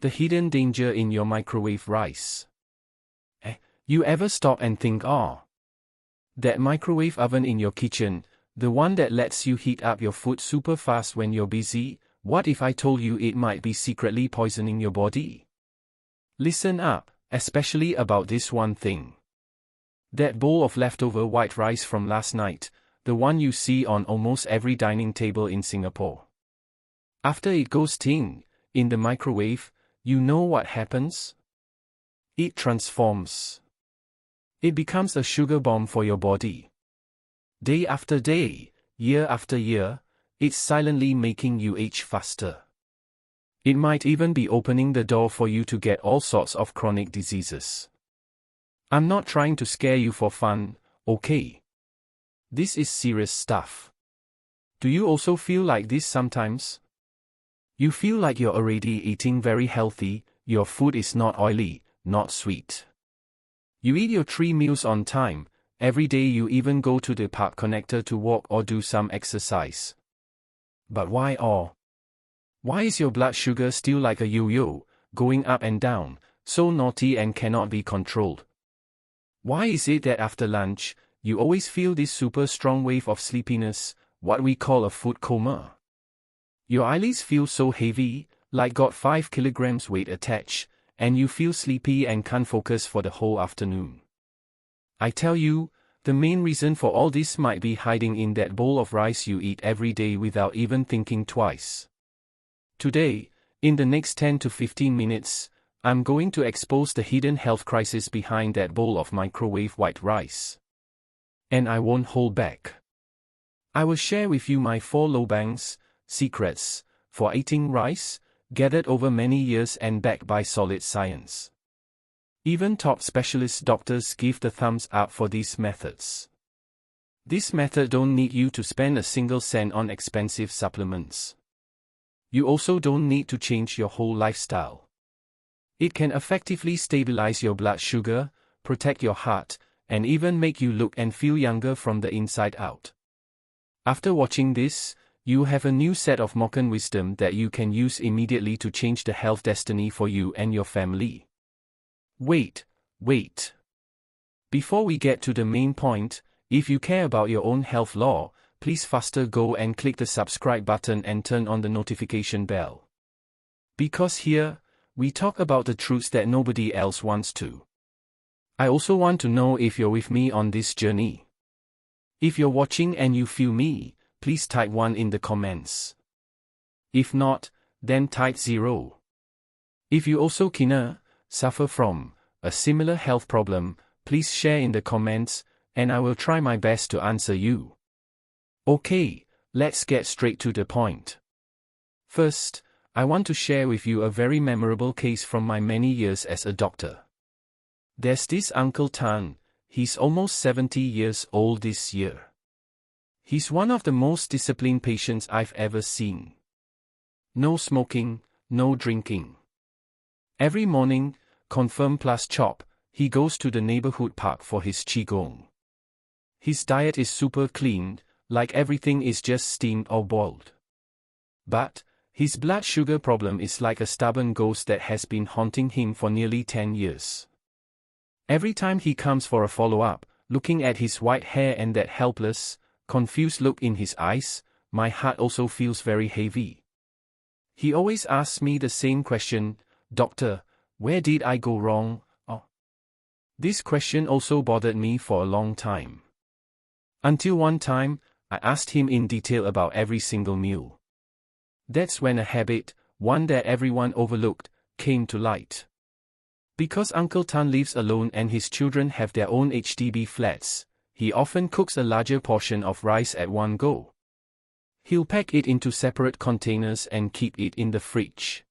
The hidden danger in your microwave rice. You ever stop and think, that microwave oven in your kitchen, the one that lets you heat up your food super fast when you're busy, what if I told you it might be secretly poisoning your body? Listen up, especially about this one thing. That bowl of leftover white rice from last night, the one you see on almost every dining table in Singapore. After it goes ting in the microwave, you know what happens? It transforms. It becomes a sugar bomb for your body. Day after day, year after year, it's silently making you age faster. It might even be opening the door for you to get all sorts of chronic diseases. I'm not trying to scare you for fun, okay? This is serious stuff. Do you also feel like this sometimes? You feel like you're already eating very healthy, your food is not oily, not sweet. You eat your 3 meals on time, every day you even go to the park connector to walk or do some exercise. But why? Why is your blood sugar still like a yo-yo, going up and down, so naughty and cannot be controlled? Why is it that after lunch, you always feel this super strong wave of sleepiness, what we call a food coma? Your eyelids feel so heavy, like got 5 kilograms weight attached, and you feel sleepy and can't focus for the whole afternoon. I tell you, the main reason for all this might be hiding in that bowl of rice you eat every day without even thinking twice. Today, in the next 10 to 15 minutes, I'm going to expose the hidden health crisis behind that bowl of microwave white rice. And I won't hold back. I will share with you my 4 lobangs, secrets, for eating rice, gathered over many years and backed by solid science. Even top specialist doctors give the thumbs up for these methods. This method don't need you to spend a single cent on expensive supplements. You also don't need to change your whole lifestyle. It can effectively stabilize your blood sugar, protect your heart, and even make you look and feel younger from the inside out. After watching this, you have a new set of Mokan wisdom that you can use immediately to change the health destiny for you and your family. Wait. Before we get to the main point, if you care about your own health law, please faster go and click the subscribe button and turn on the notification bell. Because here, we talk about the truths that nobody else wants to. I also want to know if you're with me on this journey. If you're watching and you feel me, please type 1 in the comments. If not, then type 0. If you also suffer from a similar health problem, please share in the comments, and I will try my best to answer you. Okay, let's get straight to the point. First, I want to share with you a very memorable case from my many years as a doctor. There's this Uncle Tan, he's almost 70 years old this year. He's one of the most disciplined patients I've ever seen. No smoking, no drinking. Every morning, confirm plus chop, he goes to the neighborhood park for his qigong. His diet is super clean, like everything is just steamed or boiled. But his blood sugar problem is like a stubborn ghost that has been haunting him for nearly 10 years. Every time he comes for a follow-up, looking at his white hair and that helpless, confused look in his eyes, my heart also feels very heavy. He always asks me the same question, "Doctor, where did I go wrong?" This question also bothered me for a long time. Until one time, I asked him in detail about every single meal. That's when a habit, one that everyone overlooked, came to light. Because Uncle Tan lives alone and his children have their own HDB flats, he often cooks a larger portion of rice at one go. He'll pack it into separate containers and keep it in the fridge.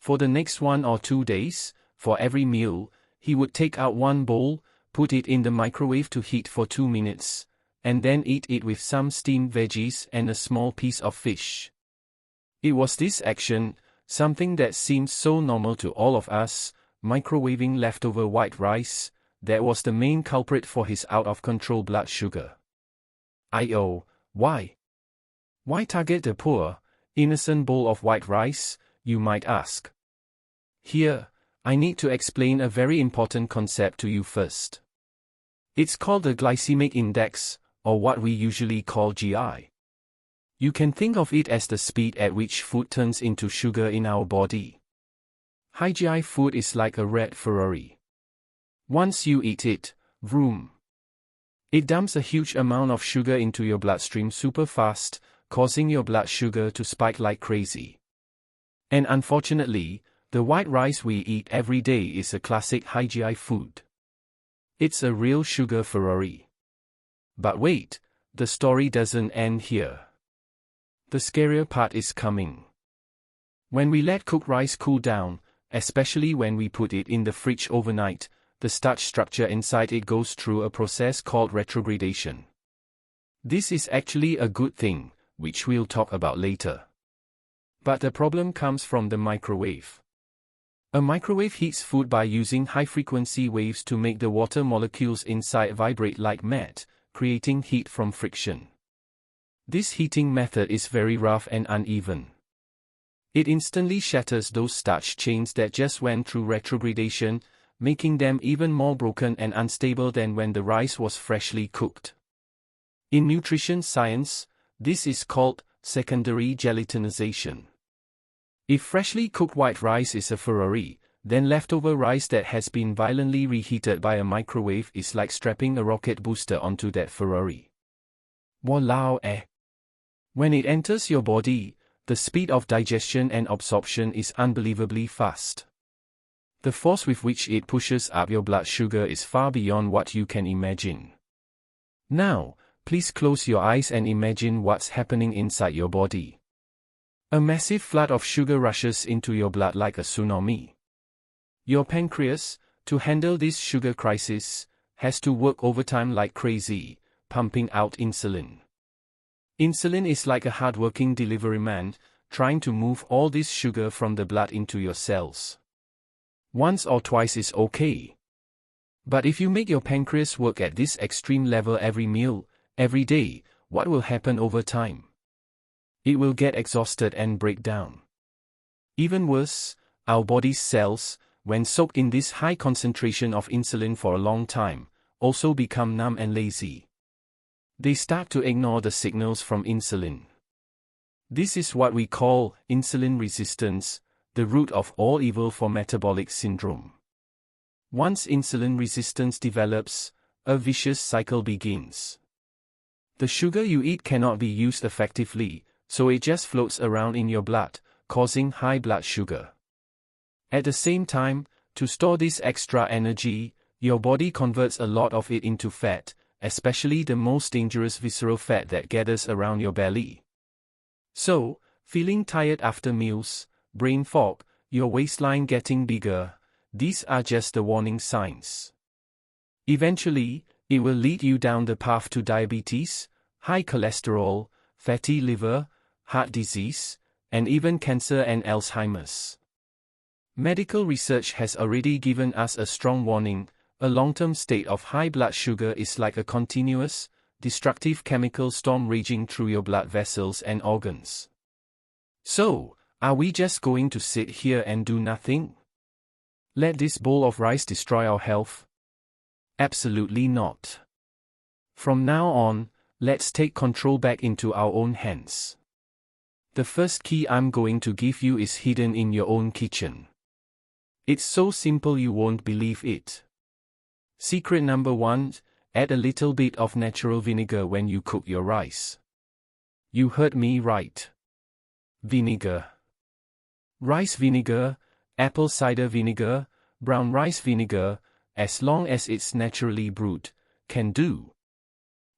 For the next 1 or 2 days, for every meal, he would take out one bowl, put it in the microwave to heat for 2 minutes, and then eat it with some steamed veggies and a small piece of fish. It was this action, something that seems so normal to all of us, microwaving leftover white rice, that was the main culprit for his out-of-control blood sugar. Why? Why target the poor, innocent bowl of white rice, you might ask? Here, I need to explain a very important concept to you first. It's called the glycemic index, or what we usually call GI. You can think of it as the speed at which food turns into sugar in our body. High GI food is like a red Ferrari. Once you eat it, vroom. It dumps a huge amount of sugar into your bloodstream super fast, causing your blood sugar to spike like crazy. And unfortunately, the white rice we eat every day is a classic high GI food. It's a real sugar Ferrari. But wait, the story doesn't end here. The scarier part is coming. When we let cooked rice cool down, especially when we put it in the fridge overnight, the starch structure inside it goes through a process called retrogradation. This is actually a good thing, which we'll talk about later. But the problem comes from the microwave. A microwave heats food by using high-frequency waves to make the water molecules inside vibrate like mad, creating heat from friction. This heating method is very rough and uneven. It instantly shatters those starch chains that just went through retrogradation, making them even more broken and unstable than when the rice was freshly cooked. In nutrition science, this is called secondary gelatinization. If freshly cooked white rice is a Ferrari, then leftover rice that has been violently reheated by a microwave is like strapping a rocket booster onto that Ferrari. Walao eh. When it enters your body, the speed of digestion and absorption is unbelievably fast. The force with which it pushes up your blood sugar is far beyond what you can imagine. Now, please close your eyes and imagine what's happening inside your body. A massive flood of sugar rushes into your blood like a tsunami. Your pancreas, to handle this sugar crisis, has to work overtime like crazy, pumping out insulin. Insulin is like a hard-working delivery man, trying to move all this sugar from the blood into your cells. Once or twice is okay. But if you make your pancreas work at this extreme level every meal, every day, what will happen over time? It will get exhausted and break down. Even worse, our body's cells, when soaked in this high concentration of insulin for a long time, also become numb and lazy. They start to ignore the signals from insulin. This is what we call insulin resistance, the root of all evil for metabolic syndrome. Once insulin resistance develops, a vicious cycle begins. The sugar you eat cannot be used effectively, so it just floats around in your blood, causing high blood sugar. At the same time, to store this extra energy, your body converts a lot of it into fat, especially the most dangerous visceral fat that gathers around your belly. So, feeling tired after meals, brain fog, your waistline getting bigger, these are just the warning signs. Eventually, it will lead you down the path to diabetes, high cholesterol, fatty liver, heart disease, and even cancer and Alzheimer's. Medical research has already given us a strong warning. A long-term state of high blood sugar is like a continuous, destructive chemical storm raging through your blood vessels and organs. So, are we just going to sit here and do nothing? Let this bowl of rice destroy our health? Absolutely not. From now on, let's take control back into our own hands. The first key I'm going to give you is hidden in your own kitchen. It's so simple you won't believe it. Secret number 1, add a little bit of natural vinegar when you cook your rice. You heard me right. Vinegar. Rice vinegar, apple cider vinegar, brown rice vinegar, as long as it's naturally brewed, can do.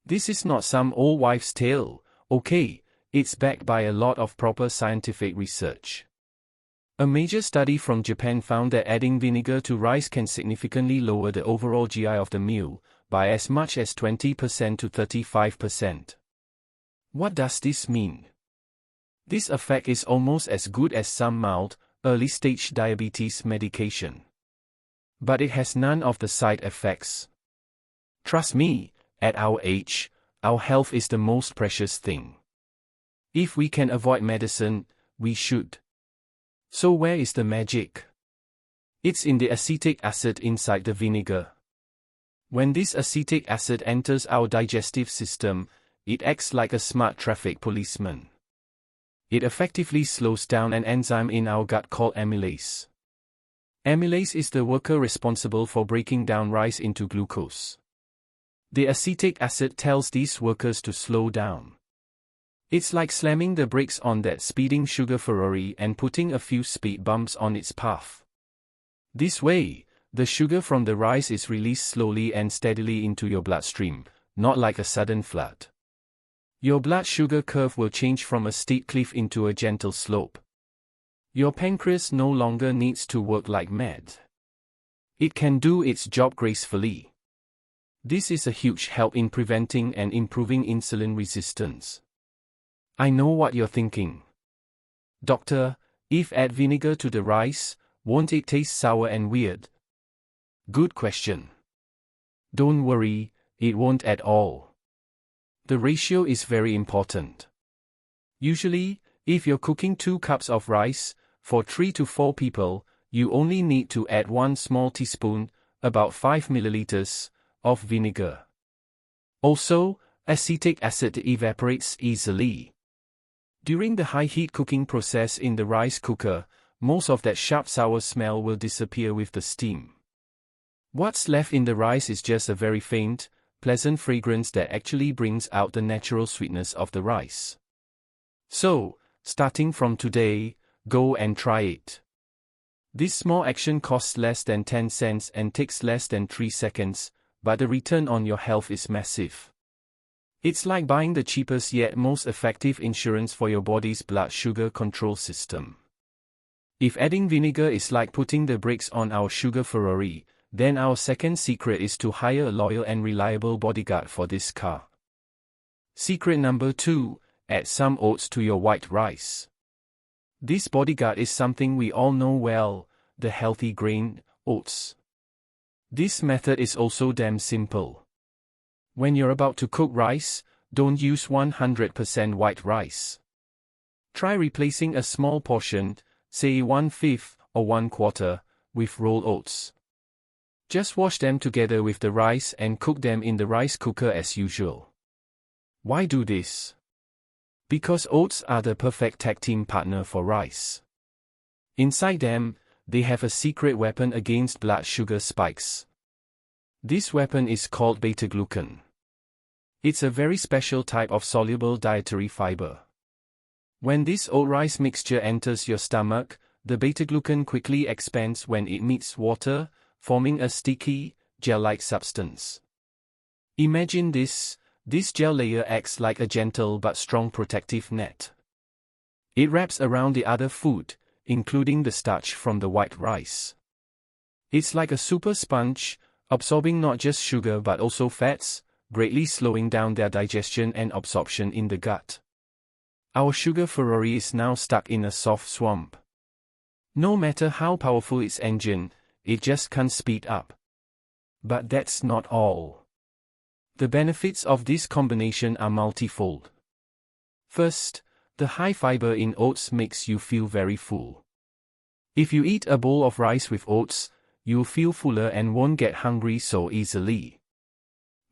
This is not some old wives' tale, okay, it's backed by a lot of proper scientific research. A major study from Japan found that adding vinegar to rice can significantly lower the overall GI of the meal, by as much as 20% to 35%. What does this mean? This effect is almost as good as some mild, early-stage diabetes medication. But it has none of the side effects. Trust me, at our age, our health is the most precious thing. If we can avoid medicine, we should. So where is the magic? It's in the acetic acid inside the vinegar. When this acetic acid enters our digestive system, it acts like a smart traffic policeman. It effectively slows down an enzyme in our gut called amylase. Amylase is the worker responsible for breaking down rice into glucose. The acetic acid tells these workers to slow down. It's like slamming the brakes on that speeding sugar Ferrari and putting a few speed bumps on its path. This way, the sugar from the rice is released slowly and steadily into your bloodstream, not like a sudden flood. Your blood sugar curve will change from a steep cliff into a gentle slope. Your pancreas no longer needs to work like mad. It can do its job gracefully. This is a huge help in preventing and improving insulin resistance. I know what you're thinking. Doctor, if add vinegar to the rice, won't it taste sour and weird? Good question. Don't worry, it won't at all. The ratio is very important. Usually, if you're cooking 2 cups of rice, for 3 to 4 people, you only need to add 1 small teaspoon, about 5 milliliters, of vinegar. Also, acetic acid evaporates easily. During the high-heat cooking process in the rice cooker, most of that sharp sour smell will disappear with the steam. What's left in the rice is just a very faint, pleasant fragrance that actually brings out the natural sweetness of the rice. So, starting from today, go and try it. This small action costs less than 10 cents and takes less than 3 seconds, but the return on your health is massive. It's like buying the cheapest yet most effective insurance for your body's blood sugar control system. If adding vinegar is like putting the brakes on our sugar Ferrari, then our second secret is to hire a loyal and reliable bodyguard for this car. Secret number 2, add some oats to your white rice. This bodyguard is something we all know well, the healthy grain, oats. This method is also damn simple. When you're about to cook rice, don't use 100% white rice. Try replacing a small portion, say 1/5 or 1/4, with rolled oats. Just wash them together with the rice and cook them in the rice cooker as usual. Why do this? Because oats are the perfect tag team partner for rice. Inside them, they have a secret weapon against blood sugar spikes. This weapon is called beta-glucan. It's a very special type of soluble dietary fiber. When this oat-rice mixture enters your stomach, the beta-glucan quickly expands when it meets water, forming a sticky, gel-like substance. Imagine this gel layer acts like a gentle but strong protective net. It wraps around the other food, including the starch from the white rice. It's like a super sponge, absorbing not just sugar but also fats, greatly slowing down their digestion and absorption in the gut. Our sugar Ferrari is now stuck in a soft swamp. No matter how powerful its engine, it just can't speed up. But that's not all. The benefits of this combination are multifold. First, the high fiber in oats makes you feel very full. If you eat a bowl of rice with oats, you'll feel fuller and won't get hungry so easily.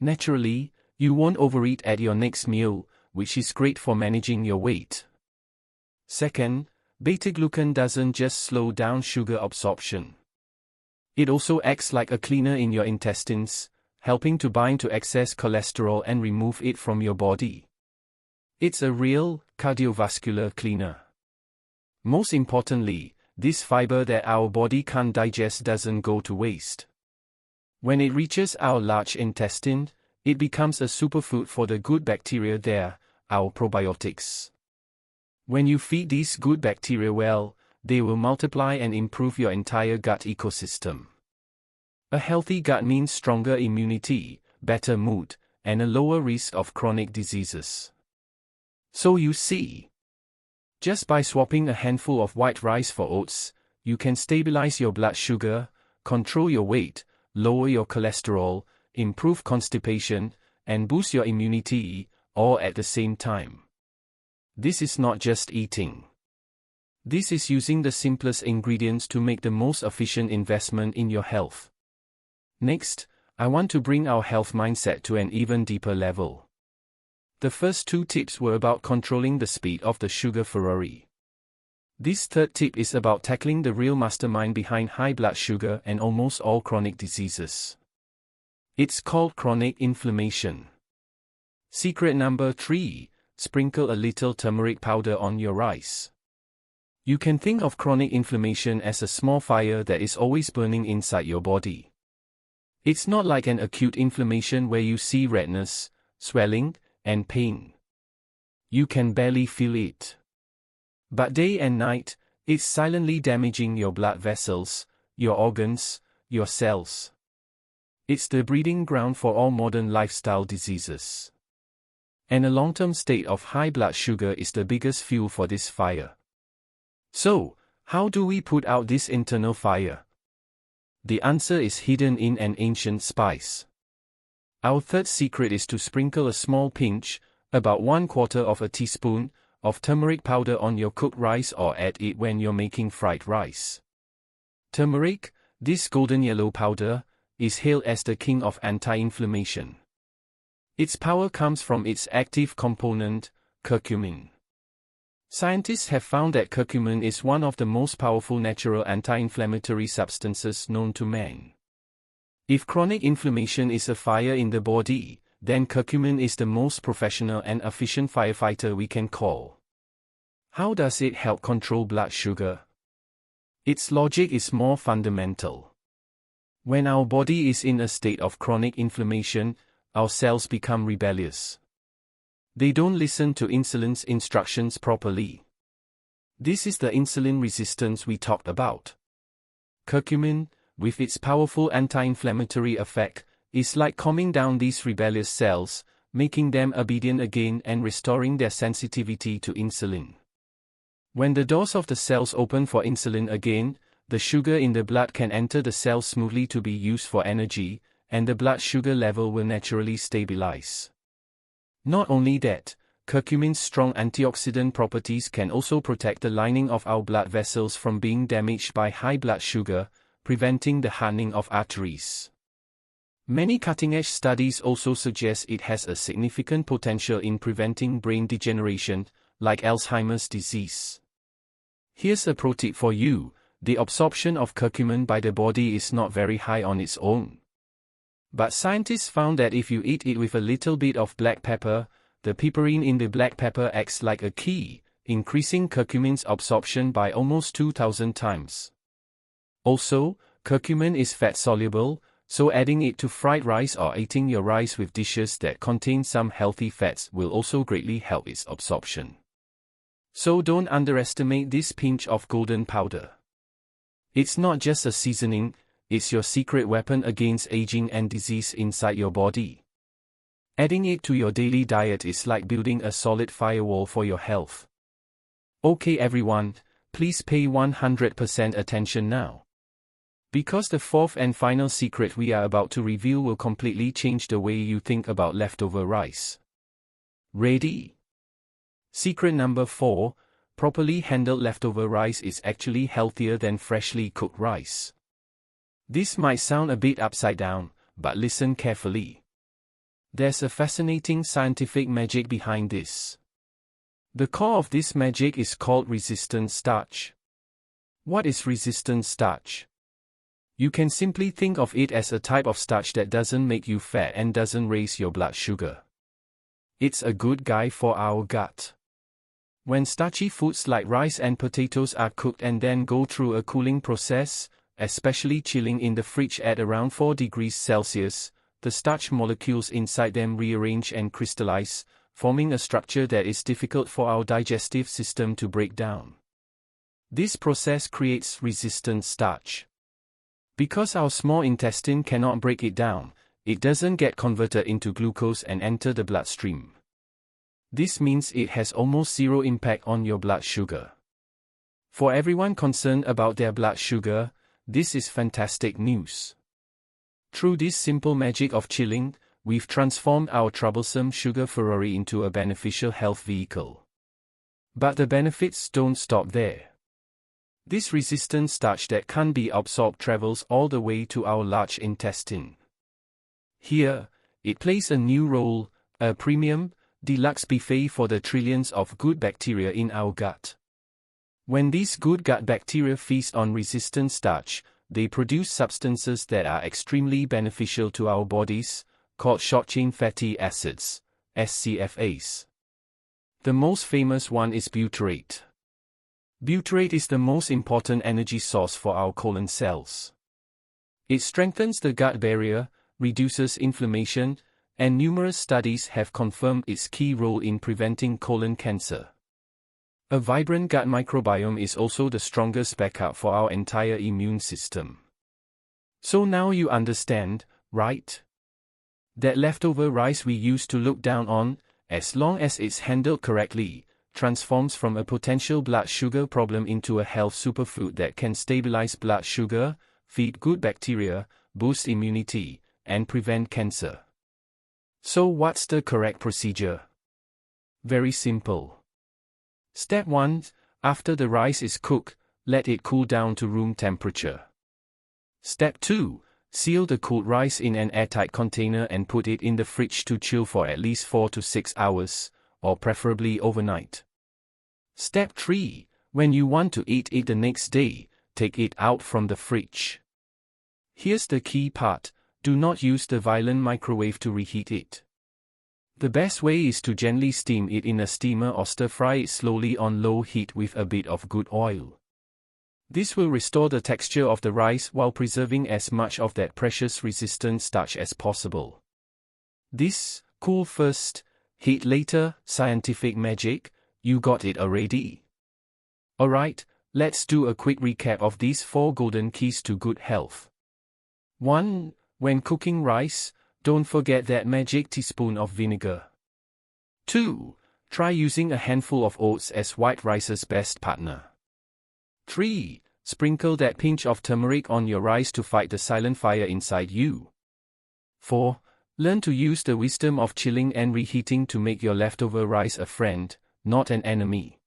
Naturally, you won't overeat at your next meal, which is great for managing your weight. Second, beta-glucan doesn't just slow down sugar absorption. It also acts like a cleaner in your intestines, helping to bind to excess cholesterol and remove it from your body. It's a real cardiovascular cleaner. Most importantly, this fiber that our body can't digest doesn't go to waste. When it reaches our large intestine, it becomes a superfood for the good bacteria there, our probiotics. When you feed these good bacteria well, they will multiply and improve your entire gut ecosystem. A healthy gut means stronger immunity, better mood, and a lower risk of chronic diseases. So you see, just by swapping a handful of white rice for oats, you can stabilize your blood sugar, control your weight, lower your cholesterol, improve constipation, and boost your immunity, all at the same time. This is not just eating. This is using the simplest ingredients to make the most efficient investment in your health. Next, I want to bring our health mindset to an even deeper level. The first 2 tips were about controlling the speed of the sugar Ferrari. This third tip is about tackling the real mastermind behind high blood sugar and almost all chronic diseases. It's called chronic inflammation. Secret number 3, sprinkle a little turmeric powder on your rice. You can think of chronic inflammation as a small fire that is always burning inside your body. It's not like an acute inflammation where you see redness, swelling, and pain. You can barely feel it. But day and night, it's silently damaging your blood vessels, your organs, your cells. It's the breeding ground for all modern lifestyle diseases. And a long-term state of high blood sugar is the biggest fuel for this fire. So, how do we put out this internal fire? The answer is hidden in an ancient spice. Our third secret is to sprinkle a small pinch, about 1/4 teaspoon, of turmeric powder on your cooked rice or add it when you're making fried rice. Turmeric, this golden yellow powder, is hailed as the king of anti-inflammation. Its power comes from its active component, curcumin. Scientists have found that curcumin is one of the most powerful natural anti-inflammatory substances known to man. If chronic inflammation is a fire in the body, then curcumin is the most professional and efficient firefighter we can call. How does it help control blood sugar? Its logic is more fundamental. When our body is in a state of chronic inflammation, our cells become rebellious. They don't listen to insulin's instructions properly. This is the insulin resistance we talked about. Curcumin, with its powerful anti-inflammatory effect, is like calming down these rebellious cells, making them obedient again and restoring their sensitivity to insulin. When the doors of the cells open for insulin again, the sugar in the blood can enter the cells smoothly to be used for energy, and the blood sugar level will naturally stabilize. Not only that, curcumin's strong antioxidant properties can also protect the lining of our blood vessels from being damaged by high blood sugar, preventing the hardening of arteries. Many cutting-edge studies also suggest it has a significant potential in preventing brain degeneration, like Alzheimer's disease. Here's a pro tip for you: the absorption of curcumin by the body is not very high on its own. But scientists found that if you eat it with a little bit of black pepper, the piperine in the black pepper acts like a key, increasing curcumin's absorption by almost 2,000 times. Also, curcumin is fat-soluble, so adding it to fried rice or eating your rice with dishes that contain some healthy fats will also greatly help its absorption. So don't underestimate this pinch of golden powder. It's not just a seasoning, it's your secret weapon against aging and disease inside your body. Adding it to your daily diet is like building a solid firewall for your health. Okay everyone, please pay 100% attention now. Because the fourth and final secret we are about to reveal will completely change the way you think about leftover rice. Ready? Secret number 4, properly handled leftover rice is actually healthier than freshly cooked rice. This might sound a bit upside down, but listen carefully. There's a fascinating scientific magic behind this. The core of this magic is called resistant starch. What is resistant starch? You can simply think of it as a type of starch that doesn't make you fat and doesn't raise your blood sugar. It's a good guy for our gut. When starchy foods like rice and potatoes are cooked and then go through a cooling process, especially chilling in the fridge at around 4 degrees Celsius, the starch molecules inside them rearrange and crystallize, forming a structure that is difficult for our digestive system to break down. This process creates resistant starch. Because our small intestine cannot break it down, it doesn't get converted into glucose and enter the bloodstream. This means it has almost zero impact on your blood sugar. For everyone concerned about their blood sugar, this is fantastic news. Through this simple magic of chilling, we've transformed our troublesome sugar Ferrari into a beneficial health vehicle. But the benefits don't stop there. This resistant starch that can't be absorbed travels all the way to our large intestine. Here, it plays a new role, a premium, deluxe buffet for the trillions of good bacteria in our gut. When these good gut bacteria feast on resistant starch, they produce substances that are extremely beneficial to our bodies, called short-chain fatty acids, SCFAs. The most famous one is butyrate. Butyrate is the most important energy source for our colon cells. It strengthens the gut barrier, reduces inflammation, and numerous studies have confirmed its key role in preventing colon cancer. A vibrant gut microbiome is also the strongest backup for our entire immune system. So now you understand, right? That leftover rice we used to look down on, as long as it's handled correctly, transforms from a potential blood sugar problem into a health superfood that can stabilize blood sugar, feed good bacteria, boost immunity, and prevent cancer. So what's the correct procedure? Very simple. Step 1. After the rice is cooked, let it cool down to room temperature. Step 2. Seal the cooled rice in an airtight container and put it in the fridge to chill for at least 4 to 6 hours, or preferably overnight. Step 3. When you want to eat it the next day, take it out from the fridge. Here's the key part: do not use the violent microwave to reheat it. The best way is to gently steam it in a steamer or stir-fry it slowly on low heat with a bit of good oil. This will restore the texture of the rice while preserving as much of that precious resistant starch as possible. This, cool first, heat later, scientific magic, you got it already. Alright, let's do a quick recap of these 4 golden keys to good health. 1. When cooking rice, don't forget that magic teaspoon of vinegar. 2. Try using a handful of oats as white rice's best partner. 3. Sprinkle that pinch of turmeric on your rice to fight the silent fire inside you. 4. Learn to use the wisdom of chilling and reheating to make your leftover rice a friend, not an enemy.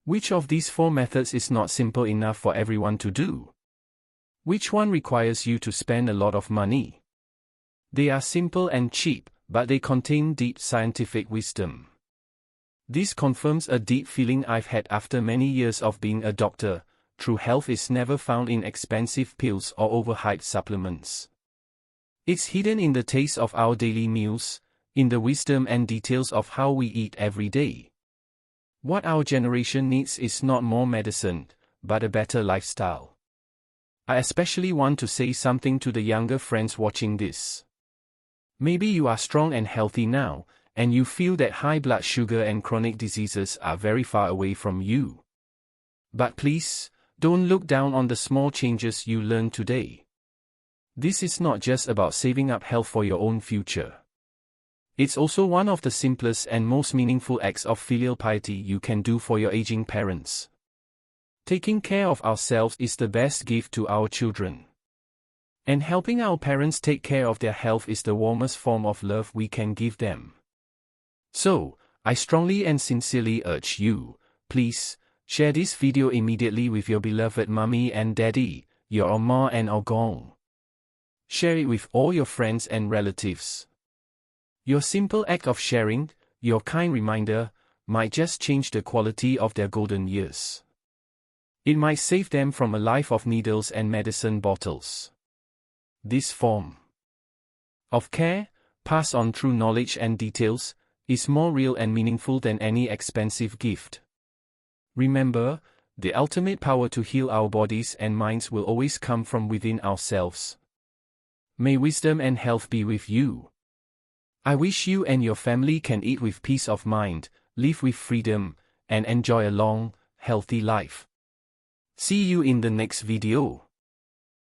Which of these 4 methods is not simple enough for everyone to do? Which one requires you to spend a lot of money? They are simple and cheap, but they contain deep scientific wisdom. This confirms a deep feeling I've had after many years of being a doctor: true health is never found in expensive pills or overhyped supplements. It's hidden in the taste of our daily meals, in the wisdom and details of how we eat every day. What our generation needs is not more medicine, but a better lifestyle. I especially want to say something to the younger friends watching this. Maybe you are strong and healthy now, and you feel that high blood sugar and chronic diseases are very far away from you. But please, don't look down on the small changes you learn today. This is not just about saving up health for your own future. It's also one of the simplest and most meaningful acts of filial piety you can do for your aging parents. Taking care of ourselves is the best gift to our children. And helping our parents take care of their health is the warmest form of love we can give them. So, I strongly and sincerely urge you, please, share this video immediately with your beloved mommy and daddy, your oma and ogong. Share it with all your friends and relatives. Your simple act of sharing, your kind reminder, might just change the quality of their golden years. It might save them from a life of needles and medicine bottles. This form of care, passed on through knowledge and details, is more real and meaningful than any expensive gift. Remember, the ultimate power to heal our bodies and minds will always come from within ourselves. May wisdom and health be with you. I wish you and your family can eat with peace of mind, live with freedom, and enjoy a long, healthy life. See you in the next video.